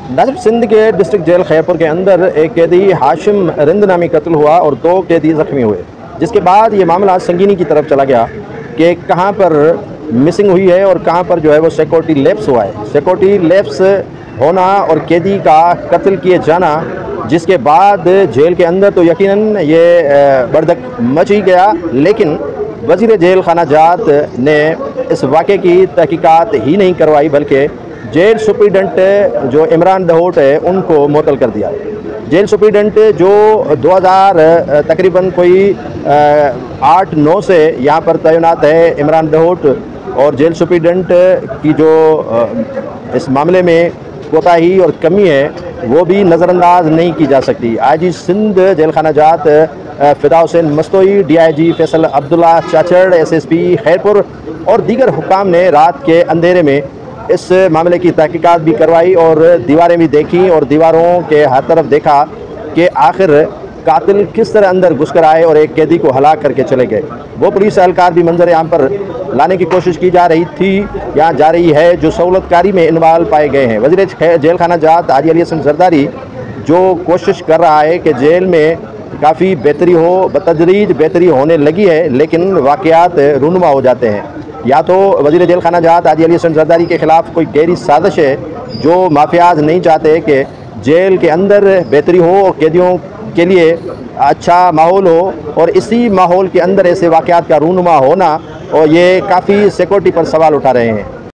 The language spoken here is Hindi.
नासिर सिंध के डिस्ट्रिक्ट जेल खैरपुर के अंदर एक कैदी हाशिम रिंद नामी कत्ल हुआ और 2 कैदी ज़ख्मी हुए, जिसके बाद ये मामला संगीनी की तरफ चला गया कि कहाँ पर मिसिंग हुई है और कहाँ पर जो है वो सिक्योरिटी लैप्स हुआ है। सिक्योरिटी लैप्स होना और कैदी का कत्ल किए जाना, जिसके बाद जेल के अंदर तो यकीनन ये बर्दक मच ही गया, लेकिन वज़ीर जेल खाना जात ने इस वाक़े की तहकीकात ही नहीं करवाई, बल्कि जेल सुप्रीडेंट जो इमरान दहोट है उनको मुअत्तल कर दिया। जेल सुप्रीडेंट जो 2000 तकरीबन कोई 8-9 से यहाँ पर तैनात है इमरान दहोट, और जेल सुप्रीडेंट की जो इस मामले में कोताही और कमी है वो भी नज़रअंदाज नहीं की जा सकती। आईजी सिंध जेल खाना जात फ़िदा हुसैन मस्तोई, DIG फैसल अब्दुल्ला चाचड़, SSP खैरपुर और दीगर हुक्काम ने रात के अंधेरे में इस मामले की तहकीकात भी करवाई और दीवारें भी देखी और दीवारों के हर तरफ देखा कि आखिर कातिल किस तरह अंदर घुसकर आए और एक कैदी को हलाक करके चले गए। वो पुलिस एहलकार भी मंजर यहाँ पर लाने की कोशिश की जा रही थी या जा रही है जो सहूलतकारी में इन्वाल्व पाए गए हैं। वज़ीर जेल खाना जात हाजी अली हसन जरदारी जो कोशिश कर रहा है कि जेल में काफ़ी बेहतरी हो, बतदरीज बेहतरी होने लगी है, लेकिन वाक़यात रूनुमा हो जाते हैं। या तो वज़ीर जेल खाना जात हाजी अली हसन जरदारी के ख़िलाफ़ कोई गहरी साजिश है, जो माफियाज नहीं चाहते कि जेल के अंदर बेहतरी हो और कैदियों के लिए अच्छा माहौल हो, और इसी माहौल के अंदर ऐसे वाक़यात का रूनुमा होना, और ये काफ़ी सिक्योरिटी पर सवाल उठा रहे हैं।